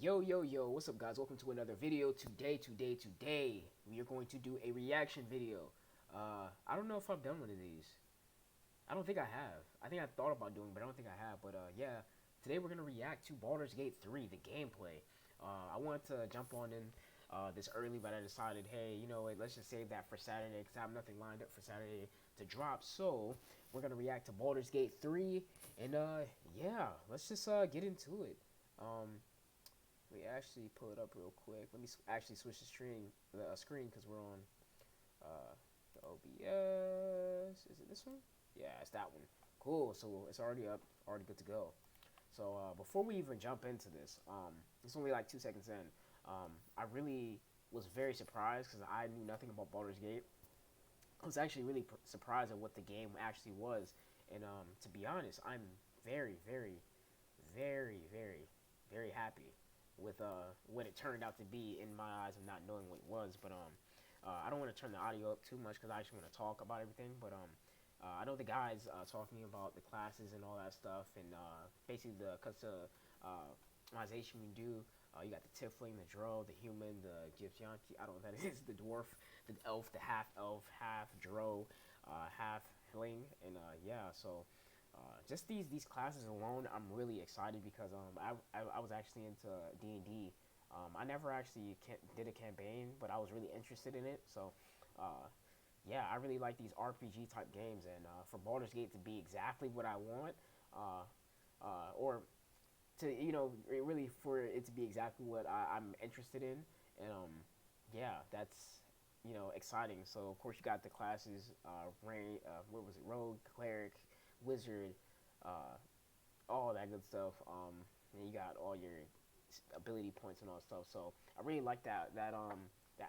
Yo, yo, yo, what's up, guys? Welcome to another video. Today, we are going to do a reaction video. I don't know if I've done one of these. I don't think I have. I think I thought about doing, but I don't think I have. But yeah, today we're gonna react to Baldur's Gate 3, the gameplay. I wanted to jump on in this early, but I decided, hey, you know what? Let's just save that for Saturday because I have nothing lined up for Saturday to drop. So we're gonna react to Baldur's Gate 3, and yeah, let's just get into it. Um, Let me actually pull it up real quick. Let me actually switch the screen because we're on uh, the OBS. Is it this one? Yeah, it's that one. Cool. So it's already up, already good to go. So before we even jump into this, it's only like 2 seconds in. I really was very surprised because I knew nothing about Baldur's Gate. I was actually really surprised at what the game actually was, and to be honest, I'm very, very, very, very, very happy with what it turned out to be in my eyes of not knowing what it was. But I don't want to turn the audio up too much because I actually want to talk about everything. But I know the guys talking about the classes and all that stuff, and basically the customization we do. You got the tiefling, the drow, the human, the gypsyanki. I don't know what that is. The dwarf, the elf, the half elf, half drow, half hling, and yeah. So just these classes alone, I'm really excited because I was actually into D&D. I never actually did a campaign, but I was really interested in it. So yeah, I really like these RPG type games, and for Baldur's Gate to be exactly what I want, or to really for it to be exactly what I'm interested in, and yeah, that's exciting. So of course you got the classes, what was it, rogue, cleric, wizard, uh, all that good stuff. And you got all your ability points and all that stuff. So I really like that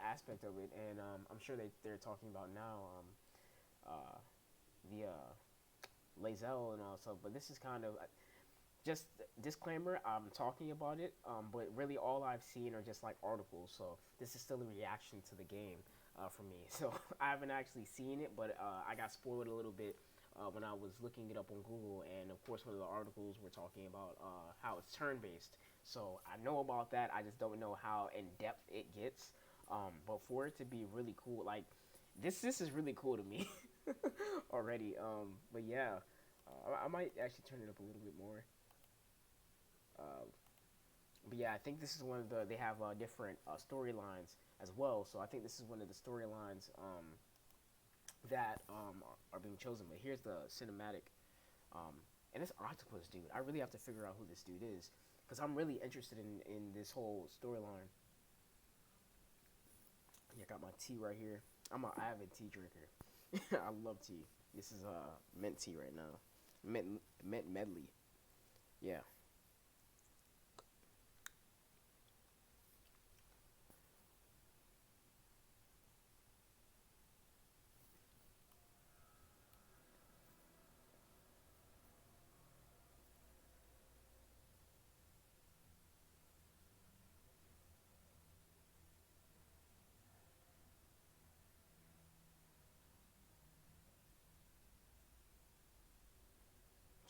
aspect of it, and I'm sure they're talking about now the Lae'zel and all that stuff. But this is kind of just disclaimer. I'm talking about it, but really all I've seen are just like articles. So this is still a reaction to the game for me. So I haven't actually seen it, but I got spoiled a little bit when I was looking it up on Google, and of course one of the articles were talking about how it's turn-based. So I know about that. I just don't know how in depth it gets. But for it to be really cool, like this is really cool to me already. But yeah, I might actually turn it up a little bit more. Uh, but yeah, I think this is one of the they have different storylines as well. So I think this is one of the storylines that are being chosen. But here's the cinematic, um, and this octopus dude. I really have to figure out who this dude is because I'm really interested in this whole storyline. Yeah, I got my tea right here. I'm an avid tea drinker. I love tea. This is mint tea right now. Mint medley. Yeah.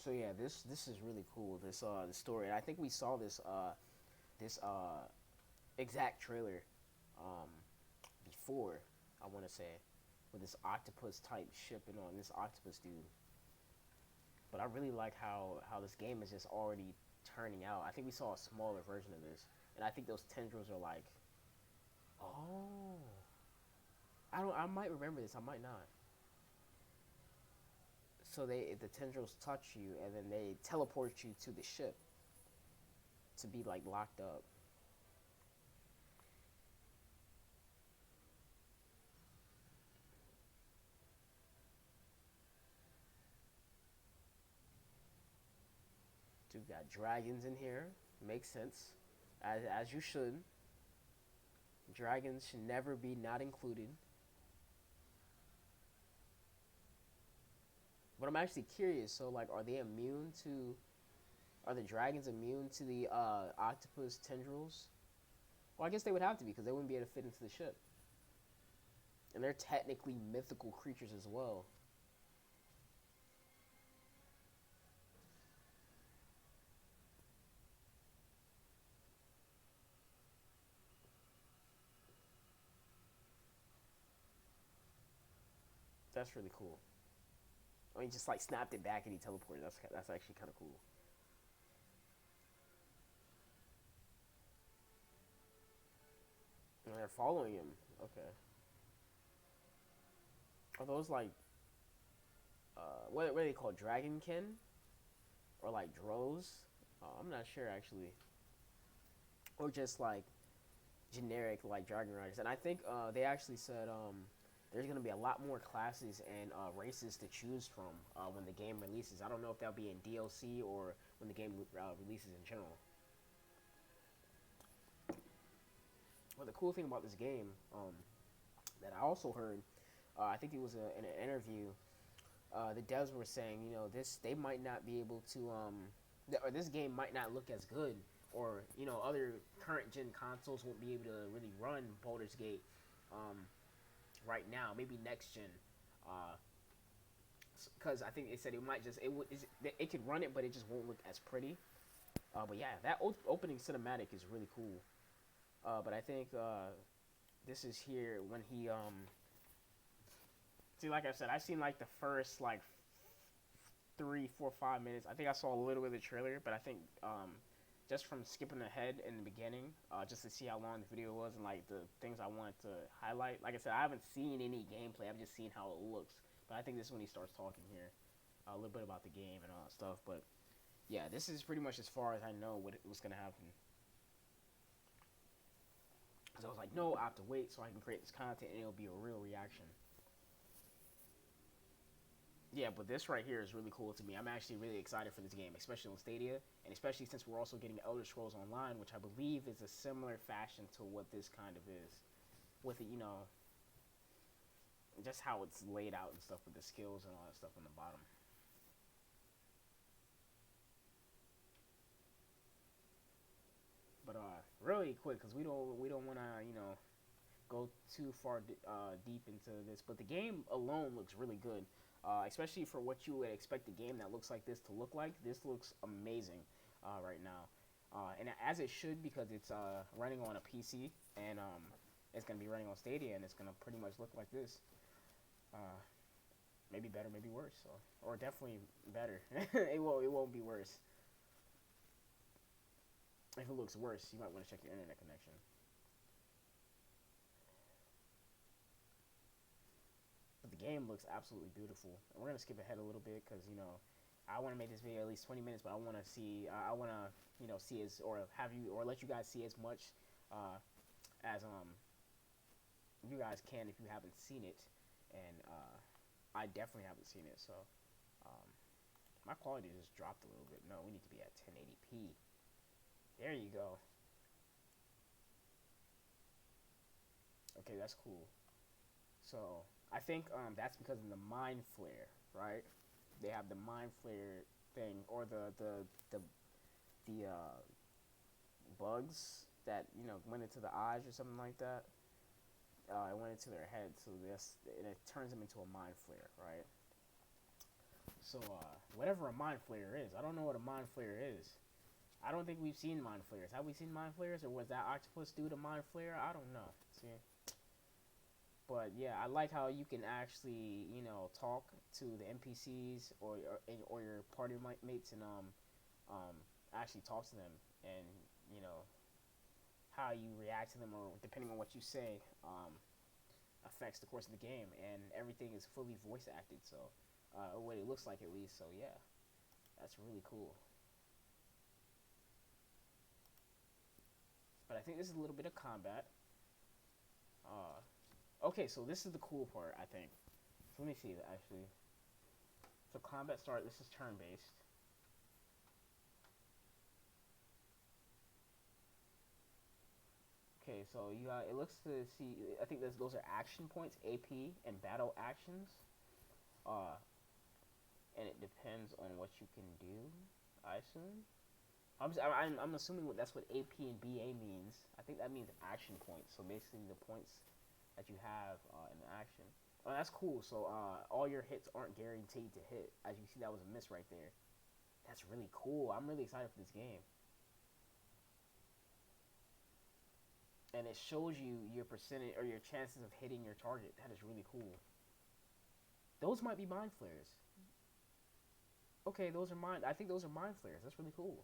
So yeah, this is really cool. This story. And I think we saw this exact trailer um before. I want to say with this octopus type ship and on this octopus dude. But I really like how this game is just already turning out. I think we saw a smaller version of this, and I think those tendrils are like, oh, I don't. I might remember this. I might not. So the tendrils touch you, and then they teleport you to the ship to be like locked up. So we've got dragons in here. Makes sense, as you should. Dragons should never be not included. But I'm actually curious. So like, are they immune to? Are the dragons immune to the octopus tendrils? Well, I guess they would have to be because they wouldn't be able to fit into the ship. And they're technically mythical creatures as well. That's really cool. I mean, just like snapped it back and he teleported. That's actually kind of cool. And they're following him. Okay. Are those like what are they called? Dragonkin or like drows? I'm not sure actually. Or just like generic like dragon riders. And I think they actually said there's gonna be a lot more classes and races to choose from when the game releases. I don't know if that'll be in DLC or when the game releases in general. But the cool thing about this game that I also heard, I think it was in an interview, the devs were saying, this they might not be able to, or this game might not look as good, or other current gen consoles won't be able to really run Baldur's Gate right now. Maybe next gen, because I think they said it might just it could run it, but it just won't look as pretty. But yeah, that opening cinematic is really cool. But I think this is here when he see, like I said, I seen like the first like 3, 4, 5 minutes. I think I saw a little bit of the trailer, but I think just from skipping ahead in the beginning, just to see how long the video was and like the things I wanted to highlight. Like I said, I haven't seen any gameplay. I've just seen how it looks. But I think this is when he starts talking here a little bit about the game and all that stuff. But yeah, this is pretty much as far as I know what's gonna happen. So I was like, no, I have to wait so I can create this content and it'll be a real reaction. Yeah, but this right here is really cool to me. I'm actually really excited for this game, especially on Stadia, and especially since we're also getting Elder Scrolls Online, which I believe is a similar fashion to what this kind of is, with it, just how it's laid out and stuff with the skills and all that stuff on the bottom. But really quick, because we don't want to go too far deep into this, but the game alone looks really good, especially for what you would expect a game that looks like this to look like. This looks amazing right now, and as it should, because it's running on a PC and it's going to be running on Stadia, and it's going to pretty much look like this. Uh, Maybe better, maybe worse, so, or definitely better. It won't be worse. If it looks worse, you might want to check your internet connection. But the game looks absolutely beautiful. And we're gonna skip ahead a little bit because I want to make this video at least 20 minutes, but I want to see I want to see as or have you or let you guys see as much as you guys can if you haven't seen it, and I definitely haven't seen it. So um, my quality just dropped a little bit. No, we need to be at 1080p. There you go. Okay, that's cool. So I think that's because of the mind flare, right? They have the mind flare thing, or the bugs that went into the eyes or something like that. It went into their head, so this and it turns them into a mind flare, right? So whatever a mind flare is, I don't know what a mind flare is. I don't think we've seen mind flares. Have we seen mind flares, or was that octopus due to mind flare? I don't know. See. But yeah, I like how you can actually, talk to the NPCs or your party mates and um, actually talk to them, and you know how you react to them, or depending on what you say, affects the course of the game, and everything is fully voice acted. So, what it looks like at least. So yeah, that's really cool. But I think this is a little bit of combat. Okay, so this is the cool part, I think. So let me see, actually. So combat start, this is turn-based. Okay, so you got, it looks to see, I think those are action points, AP, and battle actions. Uh, and it depends on what you can do, I assume. I'm assuming that's what AP and BA means. I think that means action points. So basically the points that you have in the action. Oh, that's cool. So all your hits aren't guaranteed to hit. As you see, that was a miss right there. That's really cool. I'm really excited for this game. And it shows you your percentage or your chances of hitting your target. That is really cool. Those might be mind flares. Okay, those are mine. I think those are mind flares. That's really cool.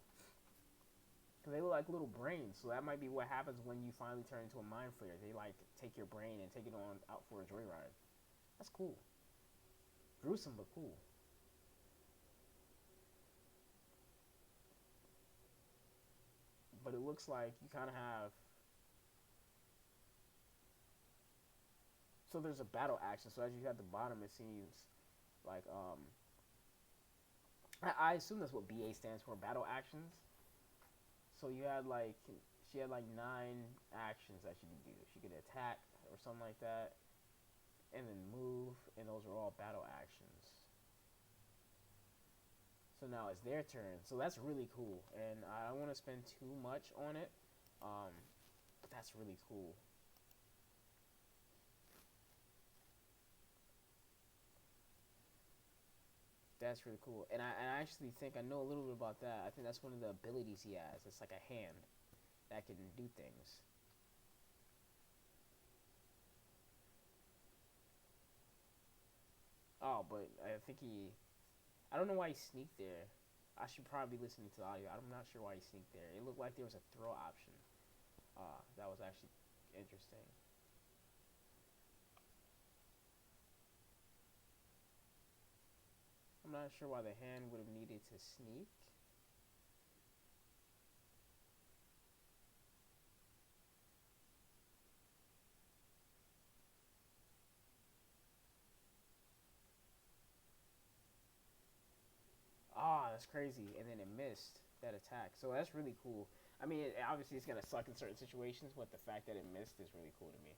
Cause they look like little brains, so that might be what happens when you finally turn into a mind flare. They like take your brain and take it on out for a joyride. That's cool. Gruesome but cool. But it looks like you kind of have. So there's a battle action. So as you at the bottom, it seems like I assume that's what BA stands for, battle actions. So you had like she had like 9 actions that she could do. She could attack or something like that, and then move, and those are all battle actions. So now it's their turn. So that's really cool, and I don't want to spend too much on it, um, but that's really cool. That's really cool, and I actually think I know a little bit about that. I think that's one of the abilities he has. It's like a hand that can do things. Oh, but I think he. I don't know why he sneaked there. I should probably be listening to the audio. I'm not sure why he sneaked there. It looked like there was a throw option. That was actually interesting. I'm not sure why the hand would have needed to sneak. Ah, that's crazy. And then it missed that attack. So that's really cool. I mean, obviously it's gonna suck in certain situations, but the fact that it missed is really cool to me.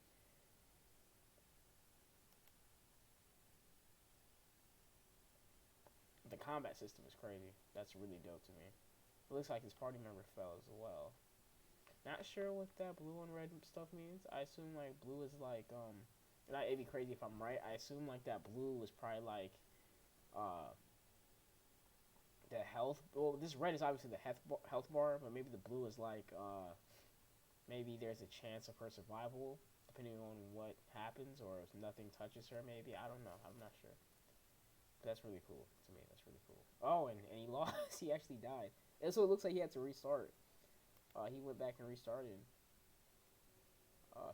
The combat system is crazy. That's really dope to me. It looks like his party member fell as well. Not sure what that blue and red stuff means. I assume like blue is like not it'd be crazy if I'm right. I assume like that blue was probably like uh the health. Well, this red is obviously the health bar, but maybe the blue is like maybe there's a chance of her survival depending on what happens, or if nothing touches her. Maybe I don't know. I'm not sure. But that's really cool to me. That's really cool. Oh, and he lost. He actually died. And so it looks like he had to restart. He went back and restarted.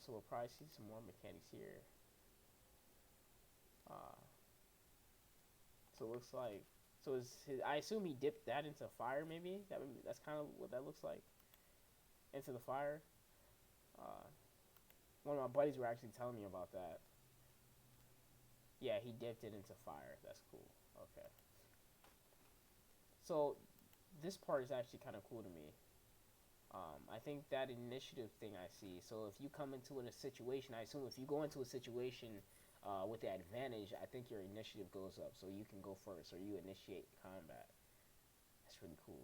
So we'll probably see some more mechanics here. Uh, so it looks like so is his, I assume he dipped that into fire. Maybe that's kind of what that looks like, into the fire. Uh, One of my buddies were actually telling me about that. Yeah, he dipped it into fire. That's cool. Okay. So this part is actually kind of cool to me. I think that initiative thing I see. So if you come into a situation, I assume if you go into a situation with the advantage, I think your initiative goes up, so you can go first, or you initiate combat. That's really cool.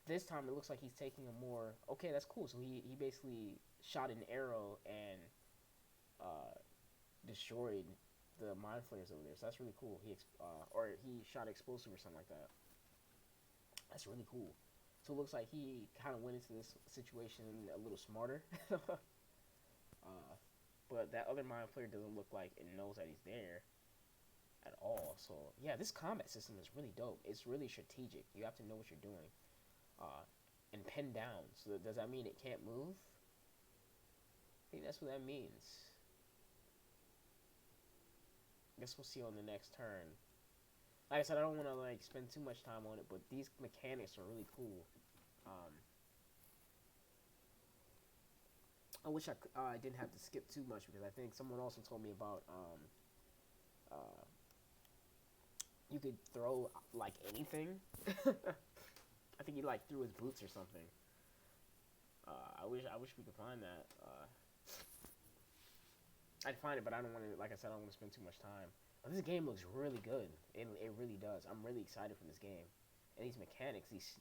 This time it looks like he's taking a more okay. That's cool. So he basically shot an arrow and uh, destroyed the mind flares over there. So that's really cool. Or he shot explosive or something like that. That's really cool. So it looks like he kind of went into this situation a little smarter. But that other mind player doesn't look like it knows that he's there at all. So yeah, this combat system is really dope. It's really strategic. You have to know what you're doing. Uh, and pinned down. So does that mean it can't move? I think that's what that means. I guess we'll see on the next turn. Like I said, I don't want to like spend too much time on it, but these mechanics are really cool. Um, I wish I didn't have to skip too much because I think someone also told me about uh, you could throw like anything. I think he like threw his boots or something. I wish we could find that. I'd find it, but I don't want to. Like I said, I don't want to spend too much time. But this game looks really good. It really does. I'm really excited for this game. And these mechanics, these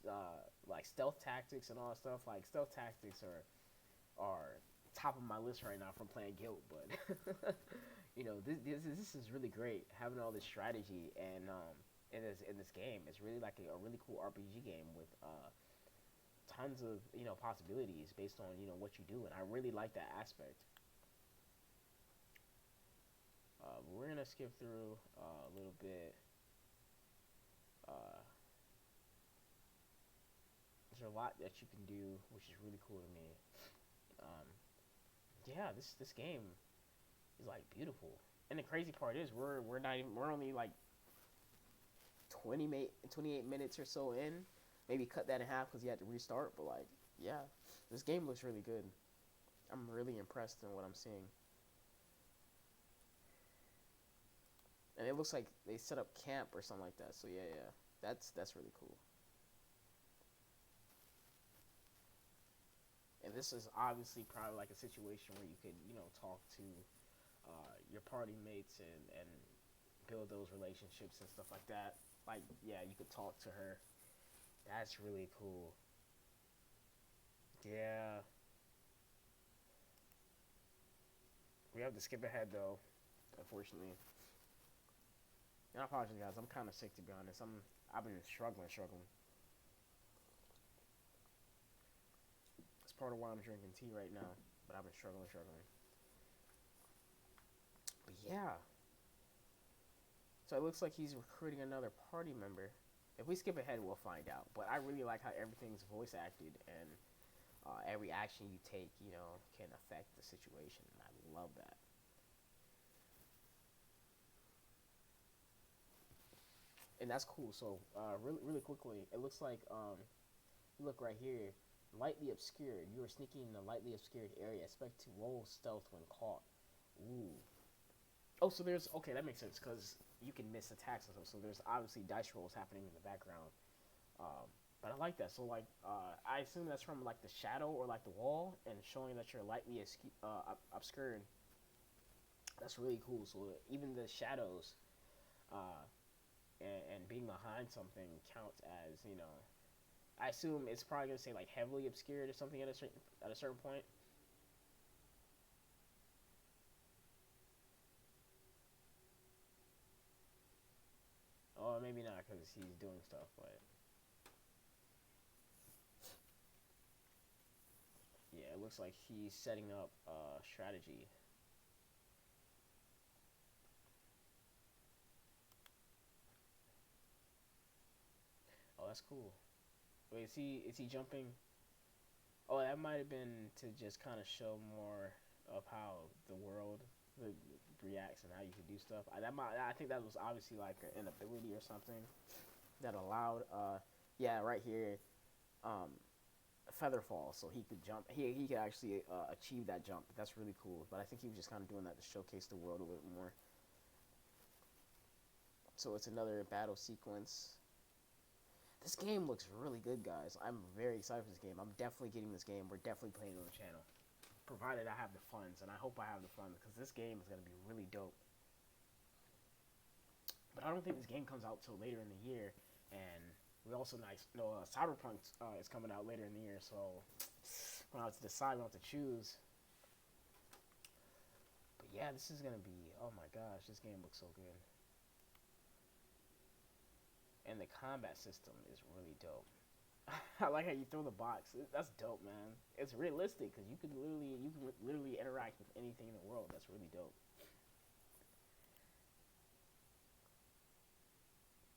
like stealth tactics and all that stuff. Like stealth tactics are top of my list right now from playing Guild. But this is really great. Having all this strategy and in this game, it's really like a really cool RPG game with tons of possibilities based on what you do, and I really like that aspect. we're gonna skip through a little bit. Uh, there's a lot that you can do, which is really cool to me. Um, yeah, this game is like beautiful. And the crazy part is we're not even we're only like 28 minutes or so in. Maybe cut that in half because you had to restart. But like, yeah, this game looks really good. I'm really impressed in what I'm seeing. And it looks like they set up camp or something like that. So yeah, yeah, that's really cool. And this is obviously probably like a situation where you could talk to your party mates and build those relationships and stuff like that. Like yeah, you could talk to her. That's really cool. Yeah, we have to skip ahead though, unfortunately. And I apologize, guys. I'm kind of sick to be honest. I've been struggling. It's part of why I'm drinking tea right now. But I've been struggling. But yeah, so it looks like he's recruiting another party member. If we skip ahead, we'll find out. But I really like how everything's voice acted and every action you take, can affect the situation. And I love that. And that's cool. So, really quickly, it looks like look right here, lightly obscured. You are sneaking in a lightly obscured area. Expect to roll stealth when caught. Ooh. Oh, so there's okay. That makes sense because you can miss attacks and stuff. So there's obviously dice rolls happening in the background. Um, but I like that. So like, I assume that's from like the shadow or like the wall, and showing that you're lightly obscured. That's really cool. So even the shadows, uh, and being behind something counts as I assume it's probably gonna say like heavily obscured or something at a certain point. Or maybe not because he's doing stuff. But yeah, it looks like he's setting up strategy. Oh, that's cool. Wait, is he jumping? Oh, that might have been to just kind of show more of how the world reacts and how you can do stuff. I think that was obviously like an ability or something that allowed. Yeah, right here, um, feather fall, so he could jump. He could actually achieve that jump. That's really cool. But I think he was just kind of doing that to showcase the world a little more. So it's another battle sequence. This game looks really good, guys. I'm very excited for this game. I'm definitely getting this game. We're definitely playing it on the channel, provided I have the funds, and I hope I have the funds because this game is gonna be really dope. But I don't think this game comes out till later in the year, and we also know Cyberpunk is coming out later in the year. So when I have to decide, when I have to choose. But yeah, this is gonna be. Oh my gosh, this game looks so good, and the combat system is really dope. I like how you throw the box. That's dope, man. It's realistic because you can literally interact with anything in the world. That's really dope.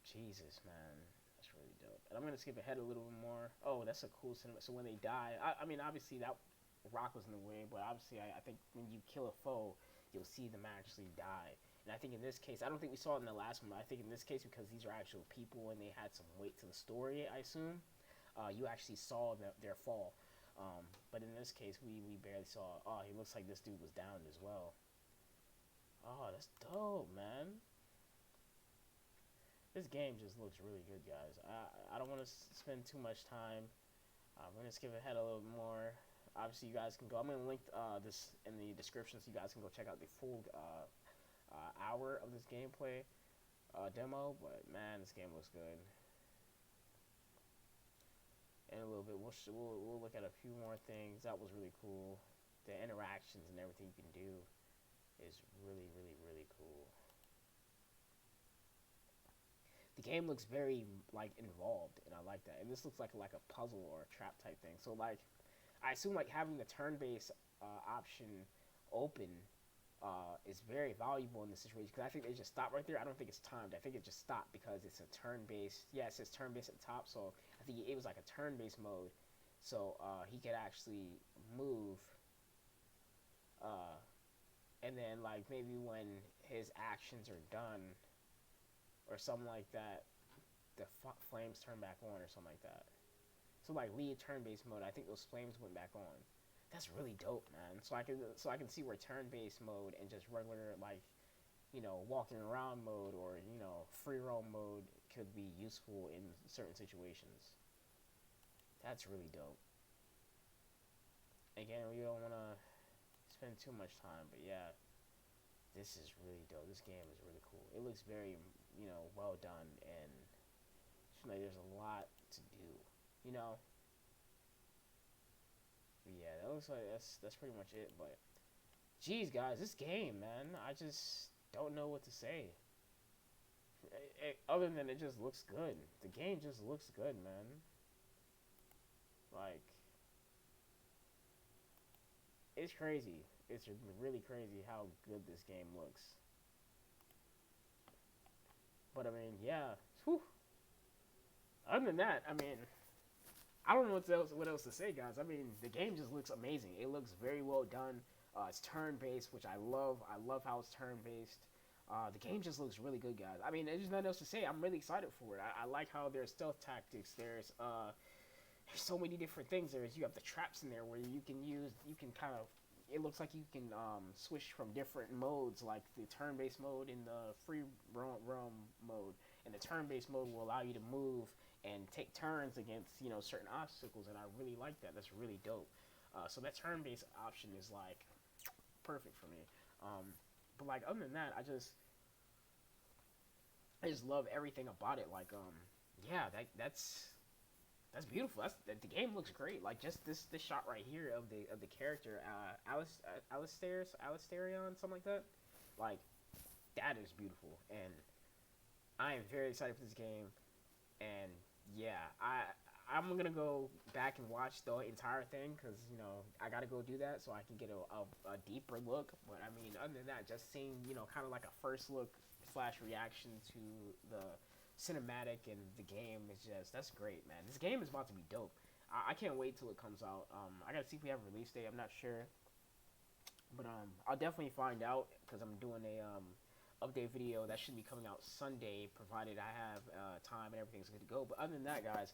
Jesus, man, that's really dope. And I'm gonna skip ahead a little bit more. Oh, that's a cool cinema. So when they die, I mean, obviously that rock was in the way, but obviously I think when you kill a foe, you'll see them actually die. And I think in this case, I don't think we saw it in the last one, but I think in this case, because these are actual people and they had some weight to the story, I assume, you actually saw their fall. But in this case, we barely saw. Oh, he looks like this dude was downed as well. Oh, that's dope, man. This game just looks really good, guys. I don't want to spend too much time. I'm gonna skip ahead a little bit more. Obviously, you guys can go. I'm gonna link this in the description so you guys can go check out the full hour of this gameplay demo. But man, this game looks good. In a little bit, we'll look at a few more things. That was really cool. The interactions and everything you can do is really cool. The game looks very like involved, and I like that. And this looks like a puzzle or a trap type thing. So like, I assume like having the turn-based option open is very valuable in this situation because I think they just stopped right there. I don't think it's timed. I think it just stopped because it's a turn-based. Yeah, it says turn-based at the top, so I think it was like a turn-based mode. So he could actually move, uh, and then like maybe when his actions are done or something like that, the flames turn back on or something like that. So like lead turn-based mode, I think those flames went back on. That's really dope, man. So I can see where turn-based mode and just regular like walking around mode or free roam mode could be useful in certain situations. That's really dope. Again, we don't want to spend too much time, but yeah, this is really dope. This game is really cool. It looks very well done, and like there's a lot to do. You know, but yeah, that looks like that's pretty much it. But geez, guys, this game, man, I just don't know what to say. Other than it just looks good. The game just looks good, man. Like it's crazy. It's really crazy how good this game looks. But I mean, yeah. Whew. Other than that, I mean, I don't know what else to say, guys. I mean, the game just looks amazing. It looks very well done. It's turn based, which I love. I love how it's turn based. The game just looks really good, guys. I mean, there's nothing else to say. I'm really excited for it. I like how there's stealth tactics. There's so many different things. You have the traps in there where you can kind of. It looks like you can switch from different modes, like the turn-based mode and the free roam mode. And the turn-based mode will allow you to move and take turns against certain obstacles, and I really like that. That's really dope. So that turn-based option is like perfect for me. But like other than that, I just love everything about it. Like yeah, that's beautiful. The game looks great. Like just this shot right here of the character Alisterion, something like that. Like that is beautiful, and I am very excited for this game. And yeah, I'm gonna go back and watch the entire thing because I gotta go do that so I can get a deeper look. But I mean, other than that, just seeing kind of like a first look slash reaction to the cinematic and the game is just that's great, man. This game is about to be dope. I can't wait till it comes out. I gotta see if we have a release date. I'm not sure, but I'll definitely find out because I'm doing a update video that should be coming out Sunday, provided I have time and everything's good to go. But other than that, guys,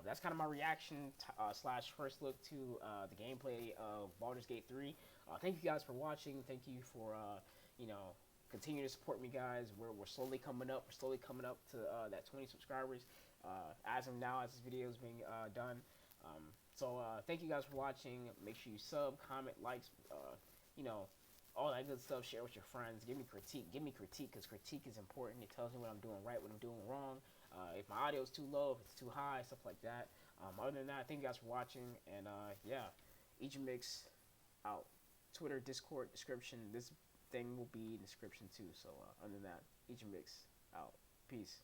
that's kind of my reaction slash first look to the gameplay of Baldur's Gate 3. Thank you guys for watching. Thank you for continue to support me, guys. We're slowly coming up. We're slowly coming up to that 20 subscribers as of now, as this video is being done. So thank you guys for watching. Make sure you sub, comment, likes, you know, all that good stuff. Share with your friends. Give me critique. Give me critique because critique is important. It tells me what I'm doing right, what I'm doing wrong. If my audio is too low, if it's too high, stuff like that. Other than that, thank you guys for watching. And yeah, each mix out. Twitter, Discord, description. This thing will be in the description too. So other than that, each mix out. Peace.